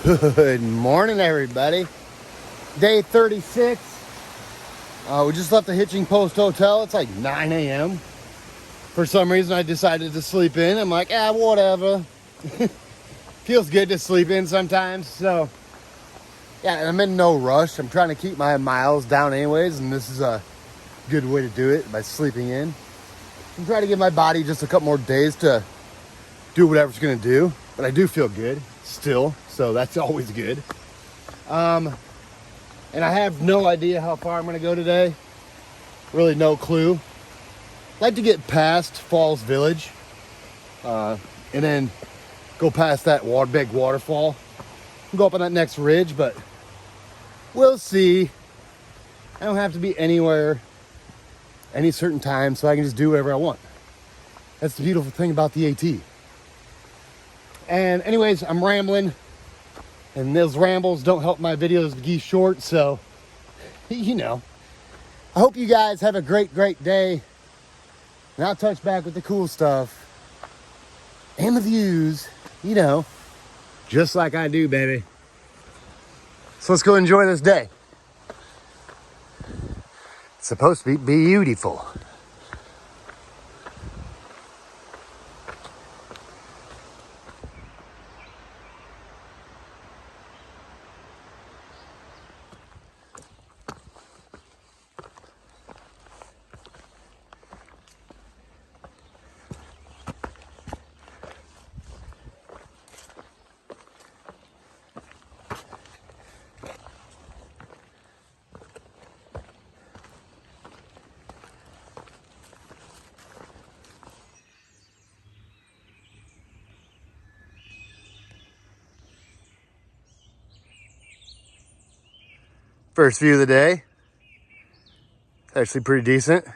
Good morning, everybody. Day 36. We just left the Hitching Post Hotel. It's like 9 a.m. For some reason, I decided to sleep in. I'm like, whatever. Feels good to sleep in sometimes. So, yeah, I'm in no rush. I'm trying to keep my miles down anyways, and this is a good way to do it by sleeping in. I'm trying to give my body just a couple more days to do whatever it's going to do. But I do feel good still, so that's always good. And I have no idea how far I'm going to go today. Really no clue. I'd like to get past Falls Village and then go past that big waterfall and go up on that next ridge, but we'll see. I don't have to be anywhere any certain time, so I can just do whatever I want. That's the beautiful thing about the AT. And anyways, I'm rambling, and those rambles don't help my videos be short, so, you know. I hope you guys have a great day, and I'll touch back with the cool stuff and the views, you know, just like I do, baby. So let's go enjoy this day. It's supposed to be beautiful. First view of the day. Actually pretty decent. And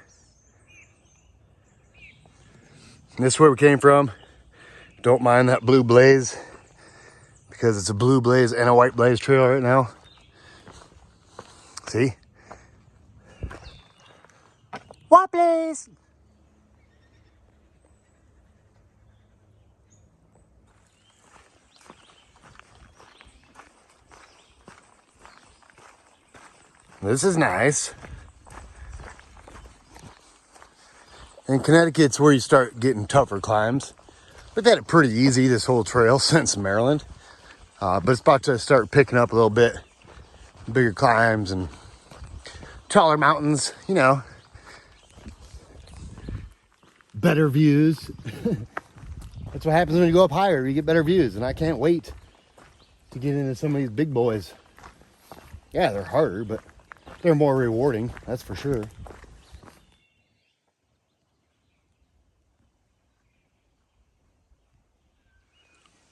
this is where we came from. Don't mind that blue blaze, because it's a blue blaze and a white blaze trail right now. See? White blaze! This is nice. In Connecticut's where you start getting tougher climbs. We've had it pretty easy this whole trail since Maryland. But it's about to start picking up a little bit. Bigger climbs and taller mountains, you know. Better views. That's what happens when you go up higher. You get better views. And I can't wait to get into some of these big boys. Yeah, they're harder, but they're more rewarding. That's for sure.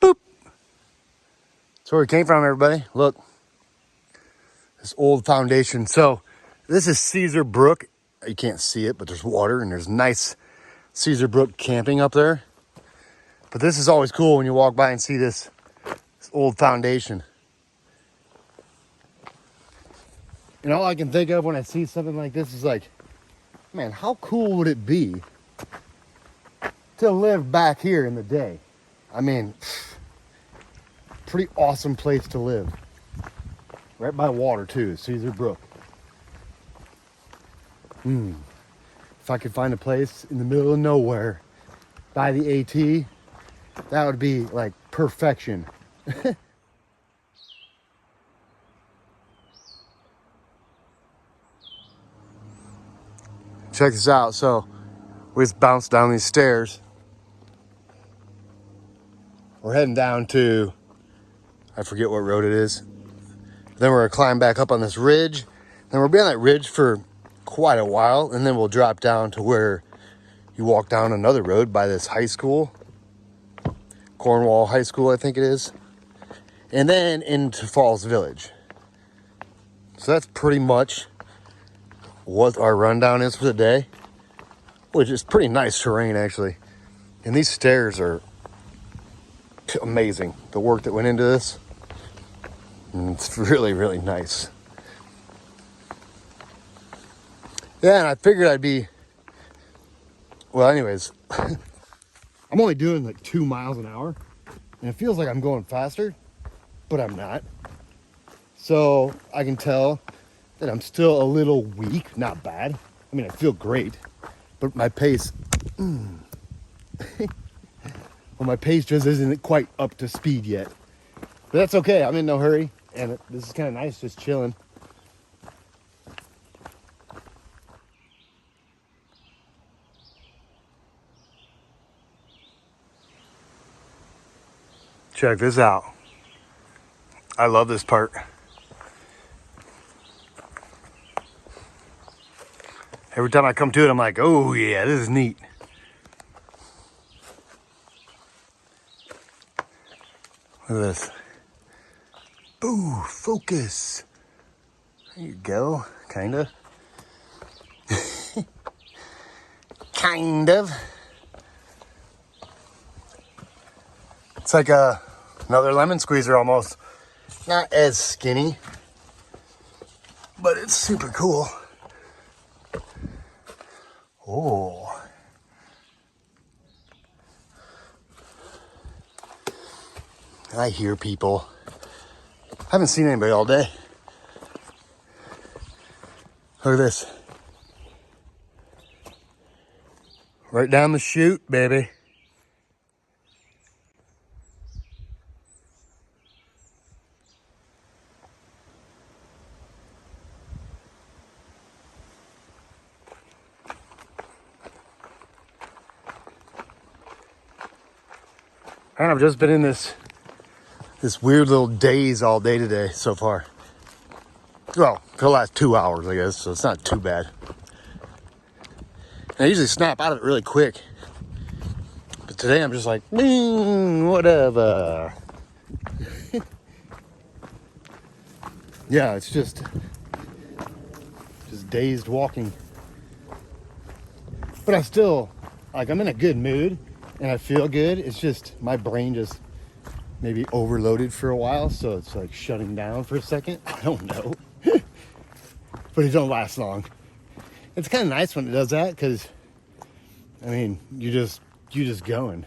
Boop. That's where we came from, everybody. Look. This old foundation. So this is Caesar Brook. You can't see it, but there's water and there's nice Caesar Brook camping up there. But this is always cool when you walk by and see this old foundation. And all I can think of when I see something like this is like, man, how cool would it be to live back here in the day? I mean, pretty awesome place to live. Right by water too, Caesar Brook. If I could find a place in the middle of nowhere by the AT, that would be like perfection. Check this out. So we just bounced down these stairs. We're heading down to, I forget what road it is. Then we're gonna climb back up on this ridge. Then we'll be on that ridge for quite a while, and then we'll drop down to where you walk down another road by this high school, Cornwall High School, I think it is, and then into Falls Village. So that's pretty much what our rundown is for the day, which is pretty nice terrain actually. And these stairs are amazing. The work that went into this, and it's really nice. Yeah, and I figured I'd be, well, anyways, I'm only doing like 2 miles an hour, and it feels like I'm going faster, but I'm not. So I can tell that I'm still a little weak, not bad. I mean, I feel great, but my pace, well, my pace just isn't quite up to speed yet. But that's okay, I'm in no hurry, and this is kind of nice, just chilling. Check this out. I love this part. Every time I come to it, I'm like, oh yeah, this is neat. Look at this. Boo, focus. There you go, kinda. Kind of. It's like another lemon squeezer almost. Not as skinny, but it's super cool. Oh. I hear people. I haven't seen anybody all day. Look at this. Right down the chute, baby. And I've just been in this weird little daze all day today so far. Well, for the last 2 hours, I guess, so it's not too bad. And I usually snap out of it really quick. But today I'm just like, whatever. Yeah, it's just dazed walking. But I still, like, I'm in a good mood and I feel good. It's just my brain just maybe overloaded for a while, so it's like shutting down for a second. I don't know. But it don't last long. It's kind of nice when it does that, because I mean, you just going.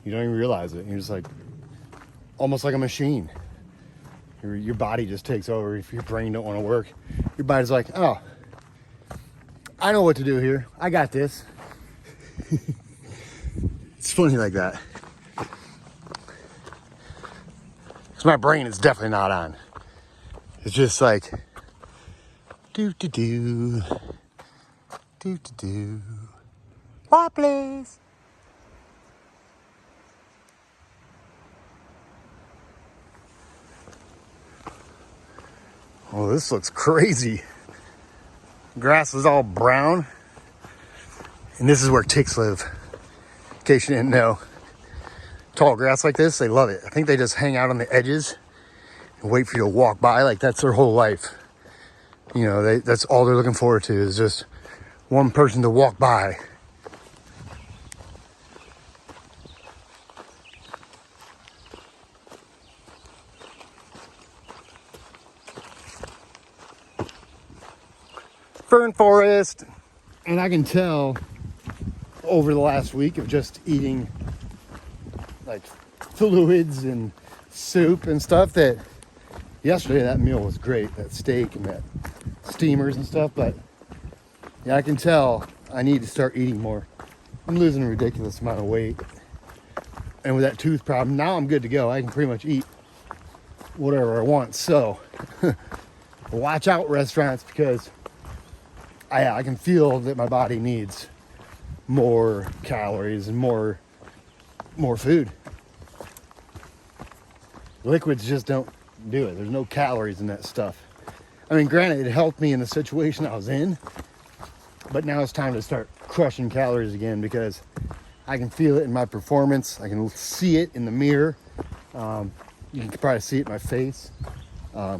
You don't even realize it. You're just like almost like a machine. Your body just takes over. If your brain don't want to work, your body's like, oh, I know what to do here. I got this. It's funny like that. Because my brain is definitely not on. It's just like, do. What, please? Oh, this looks crazy. Grass is all brown. And this is where ticks live. In case you didn't know. Tall grass like this, they love it. I think they just hang out on the edges and wait for you to walk by. Like, that's their whole life. You know, that's all they're looking forward to, is just one person to walk by. Fern forest. And I can tell over the last week of just eating like fluids and soup and stuff that yesterday that meal was great, that steak and that steamers and stuff, but yeah, I can tell I need to start eating more. I'm losing a ridiculous amount of weight, and with that tooth problem, now I'm good to go. I can pretty much eat whatever I want. So watch out, restaurants, because I can feel that my body needs more calories and more food. Liquids just don't do it. There's no calories in that stuff. I mean, granted, it helped me in the situation I was in, but now it's time to start crushing calories again, because I can feel it in my performance. I can see it in the mirror. You can probably see it in my face. Yeah,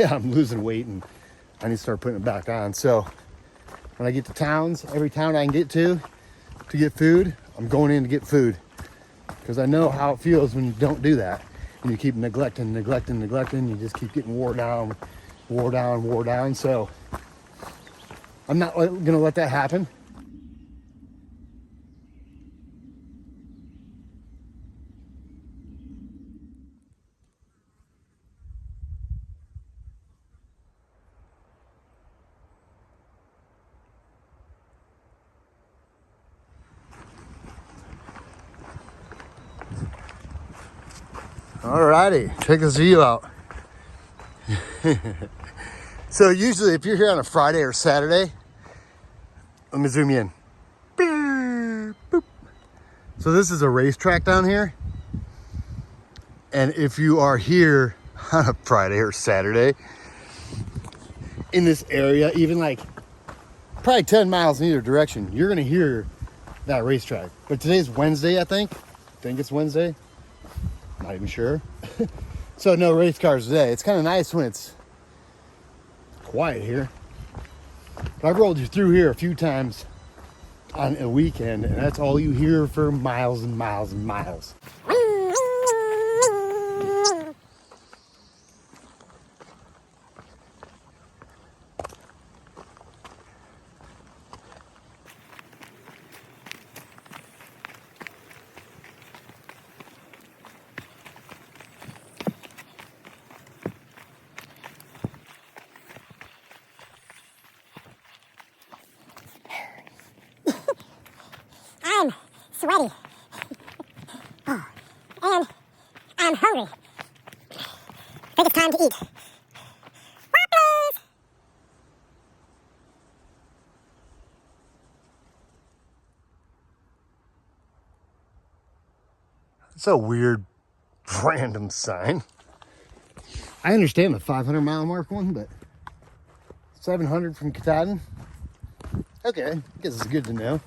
I'm losing weight and I need to start putting it back on. So when I get to towns, every town I can get to get food, I'm going in to get food, because I know how it feels when you don't do that and you keep neglecting. You just keep getting wore down. So I'm not gonna let that happen. Alrighty, check this view out. So usually if you're here on a Friday or Saturday, let me zoom you in. Boop. So this is a racetrack down here. And if you are here on a Friday or Saturday in this area, even like probably 10 miles in either direction, you're gonna hear that racetrack. But today's Wednesday, I think it's Wednesday. Not even sure. So no race cars today. It's kind of nice when it's quiet here. But I've rolled you through here a few times on a weekend, and that's all you hear for miles and miles and miles. I'm sweaty. Oh, and I'm hungry. I think it's time to eat. Waffles! It's a weird, random sign. I understand the 500-mile mark one, but 700 from Katahdin? Okay, I guess it's good to know.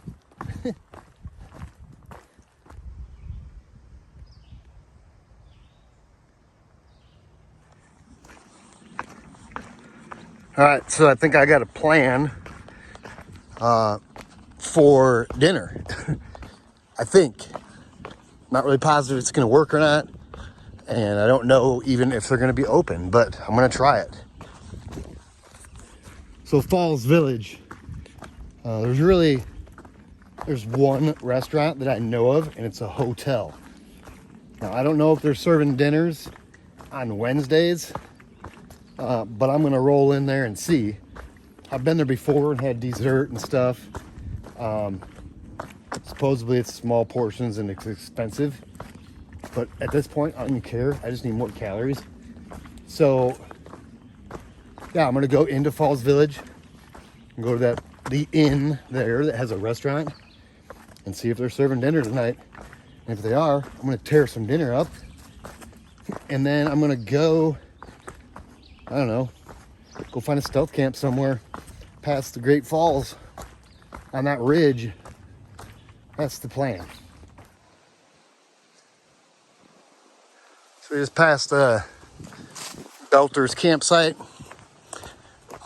All right, so I think I got a plan for dinner. I think. Not really positive it's gonna work or not. And I don't know even if they're gonna be open, but I'm gonna try it. So Falls Village, there's one restaurant that I know of, and it's a hotel. Now, I don't know if they're serving dinners on Wednesdays, but I'm gonna roll in there and see. I've been there before and had dessert and stuff. Supposedly it's small portions and it's expensive, but at this point I don't even care. I just need more calories. So yeah, I'm gonna go into Falls Village and go to the inn there that has a restaurant and see if they're serving dinner tonight. And if they are, I'm gonna tear some dinner up, and then I'm gonna go, I don't know, go find a stealth camp somewhere past the Great Falls on that ridge. That's the plan. So we just passed Belter's campsite.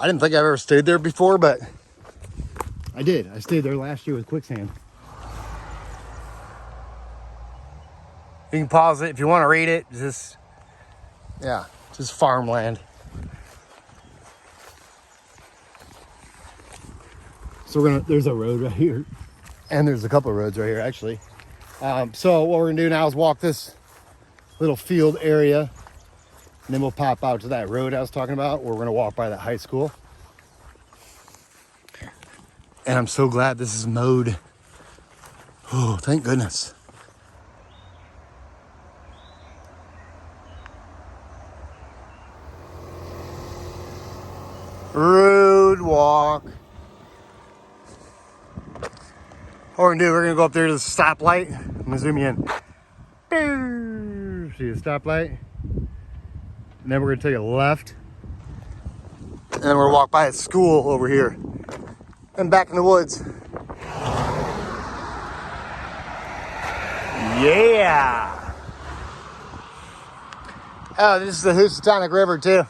I didn't think I've ever stayed there before, but I did. I stayed there last year with quicksand. You can pause it if you want to read it. Just farmland. So there's a road right here. And there's a couple of roads right here, actually. So what we're gonna do now is walk this little field area, and then we'll pop out to that road I was talking about, where we're gonna walk by that high school. And I'm so glad this is mowed. Oh, thank goodness. Road walk. What we're gonna do, we're gonna go up there to the stoplight. I'm gonna zoom you in. See the stoplight? And then we're gonna take a left. And then we're gonna walk by a school over here. And back in the woods. Yeah! Oh, this is the Housatonic River too.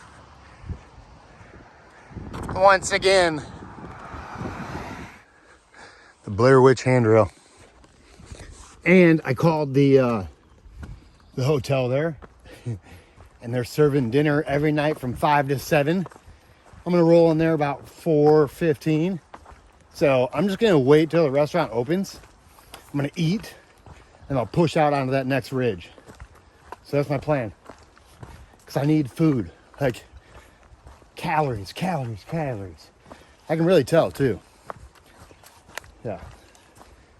Once again. The Blair Witch handrail. And I called the hotel there, and they're serving dinner every night from 5 to 7. I'm gonna roll in there about 4:15. So I'm just gonna wait till the restaurant opens. I'm gonna eat, and I'll push out onto that next ridge. So that's my plan. Because I need food, like calories. I can really tell too. Yeah,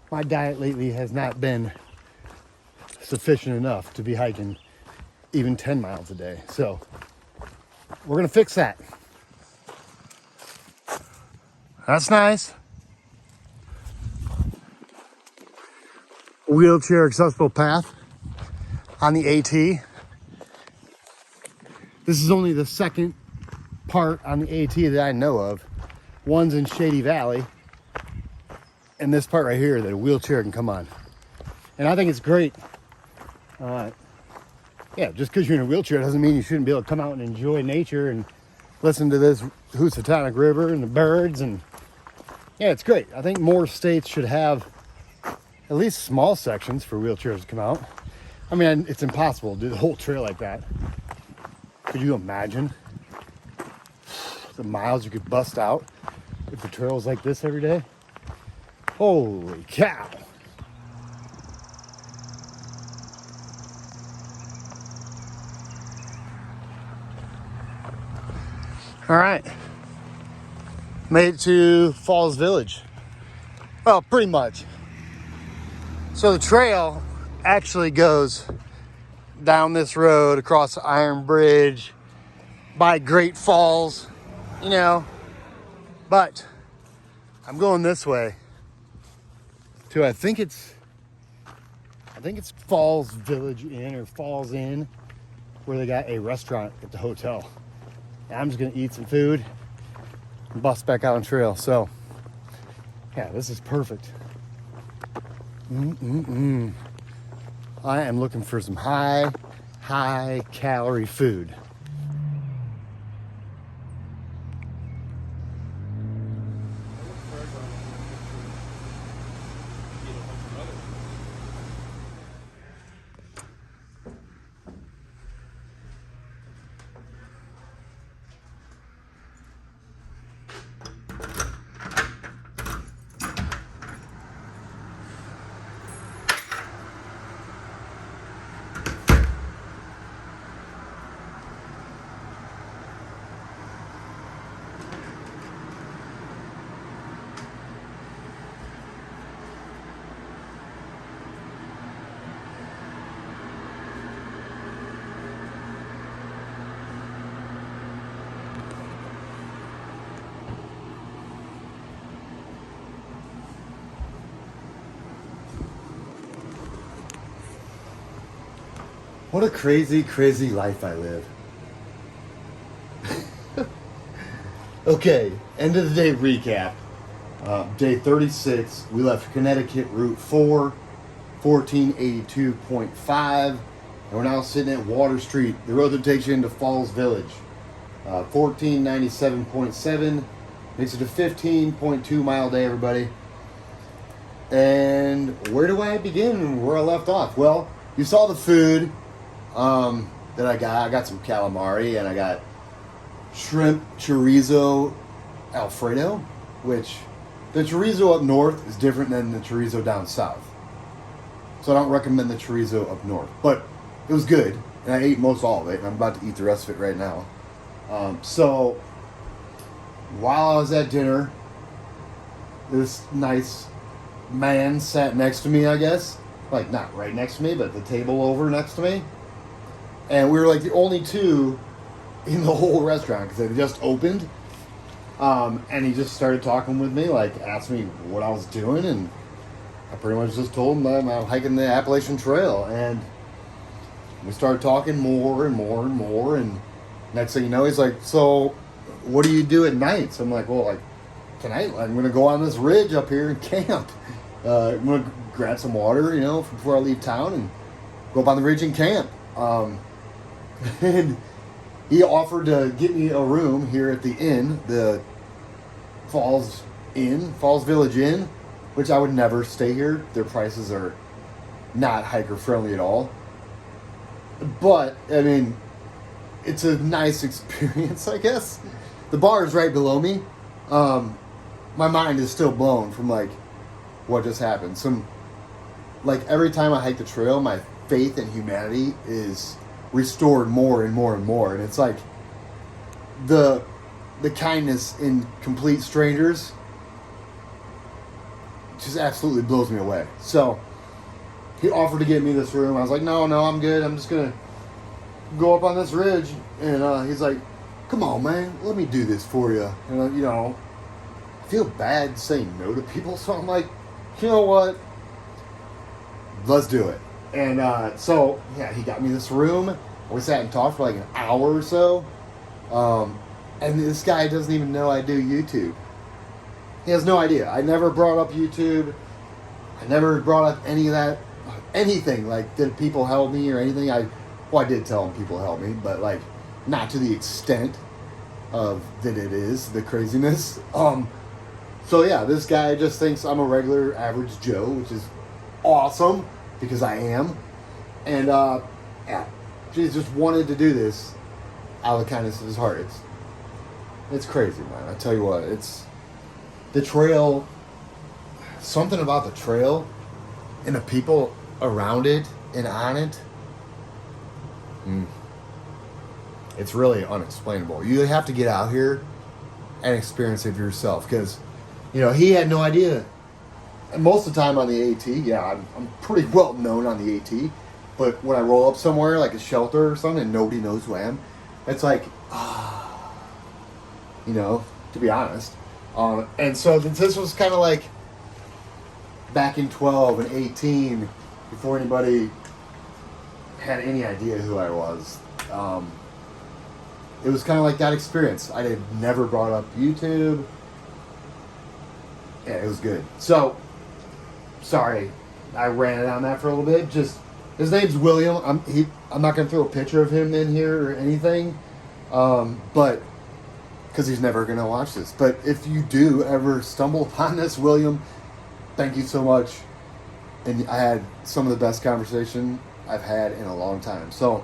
my diet lately has not been sufficient enough to be hiking even 10 miles a day. So we're going to fix that. That's nice. Wheelchair accessible path on the AT. This is only the second part on the AT that I know of. One's in Shady Valley, and this part right here that a wheelchair can come on. And I think it's great. Yeah, just because you're in a wheelchair doesn't mean you shouldn't be able to come out and enjoy nature and listen to this Housatonic River and the birds. And yeah, it's great. I think more states should have at least small sections for wheelchairs to come out. I mean, it's impossible to do the whole trail like that. Could you imagine the miles you could bust out if the trail was like this every day? Holy cow. All right, made it to Falls Village. Well, pretty much. So the trail actually goes down this road across the Iron Bridge by Great Falls, you know, but I'm going this way to, I think it's Falls Village Inn or Falls Inn, where they got a restaurant at the hotel. I'm just gonna eat some food and bust back out on trail. So yeah, this is perfect. I am looking for some high calorie food. What a crazy life I live. Okay, end of the day recap. Day 36, we left Connecticut Route 4, 1482.5, and we're now sitting at Water Street, the road that takes you into Falls Village. 1497.7, makes it a 15.2 mile day, everybody. And where do I begin where I left off? Well, you saw the food that I got. I got some calamari and I got shrimp chorizo Alfredo, which the chorizo up north is different than the chorizo down south. So I don't recommend the chorizo up north, but it was good and I ate most all of it and I'm about to eat the rest of it right now. So while I was at dinner, this nice man sat next to me, I guess. Like, not right next to me, but the table over next to me. And we were like the only two in the whole restaurant because it just opened. And he just started talking with me, like asked me what I was doing. And I pretty much just told him that I'm hiking the Appalachian Trail. And we started talking more and more and more. And next thing you know, he's like, so what do you do at night? So I'm like, well, like tonight I'm going to go on this ridge up here and camp. I'm going to grab some water, you know, before I leave town and go up on the ridge and camp. And he offered to get me a room here at the inn, the Falls Village Inn, which I would never stay here. Their prices are not hiker friendly at all. But, I mean, it's a nice experience, I guess. The bar is right below me. My mind is still blown from, like, what just happened. Like, every time I hike the trail, my faith in humanity is restored more and more and more. And it's like the kindness in complete strangers just absolutely blows me away. So he offered to get me this room. I was like, no, I'm good. I'm just gonna go up on this ridge, and he's like, come on, man, let me do this for you. And, you know, I feel bad saying no to people, so I'm like, you know what? Let's do it. And so, yeah, he got me this room. We sat and talked for like an hour or so. And this guy doesn't even know I do YouTube. He has no idea. I never brought up YouTube. I never brought up any of that, anything. Like, did people help me or anything? I did tell him people help me, but like, not to the extent of that it is, the craziness. So yeah, this guy just thinks I'm a regular average Joe, which is awesome, because I am. And yeah, he just wanted to do this out of the kindness of his heart. It's crazy, man. I tell you what, it's the trail, something about the trail and the people around it and on it. It's really unexplainable. You have to get out here and experience it for yourself, because, you know, he had no idea. And most of the time on the AT, yeah, I'm pretty well known on the AT, but when I roll up somewhere like a shelter or something and nobody knows who I am, it's like, you know, to be honest. And so this was kind of like back in 12 and 18, before anybody had any idea who I was. It was kind of like that experience. I had never brought up YouTube. Yeah, it was good. So, sorry, I ran it on that for a little bit. Just, his name's William. I'm not gonna throw a picture of him in here or anything, but because he's never gonna watch this. But if you do ever stumble upon this, William, thank you so much. And I had some of the best conversation I've had in a long time. So,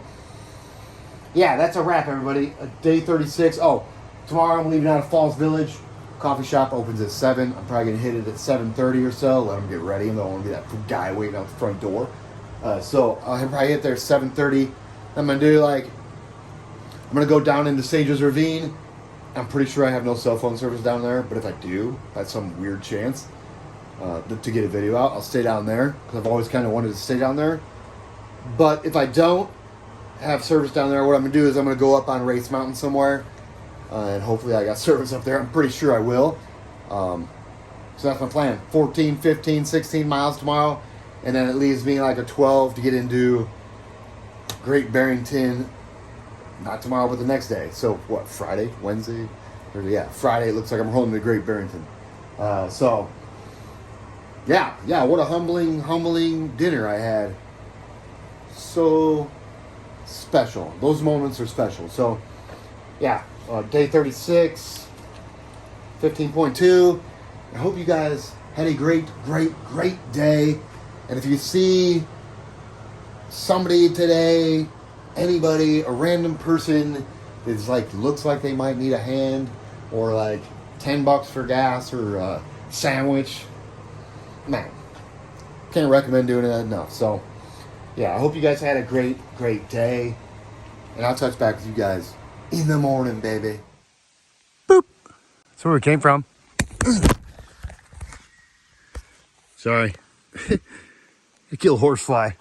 yeah, that's a wrap, everybody. Day 36. Oh, tomorrow I'm leaving out of Falls Village. Coffee shop opens at 7. I'm probably going to hit it at 7:30 or so. Let them get ready. I don't want to be that guy waiting out the front door. So I'll probably get there at 7:30. I'm going to do I'm going to go down into Sages Ravine. I'm pretty sure I have no cell phone service down there. But if I do, that's some weird chance to get a video out, I'll stay down there, because I've always kind of wanted to stay down there. But if I don't have service down there, what I'm going to do is I'm going to go up on Race Mountain somewhere. And hopefully I got service up there. I'm pretty sure I will. So that's my plan. 14, 15, 16 miles tomorrow. And then it leaves me like a 12 to get into Great Barrington. Not tomorrow, but the next day. So what, Friday? Wednesday? Yeah, Friday it looks like I'm rolling to Great Barrington. So, yeah, what a humbling dinner I had. So special. Those moments are special. So, yeah. Day 36, 15.2. I hope you guys had a great day. And if you see somebody today, anybody, a random person that's looks like they might need a hand, or like $10 for gas or a sandwich, man, can't recommend doing it enough. So, yeah, I hope you guys had a great day. And I'll touch back with you guys in the morning, baby. Boop. That's where we came from. Sorry. I killed a horsefly.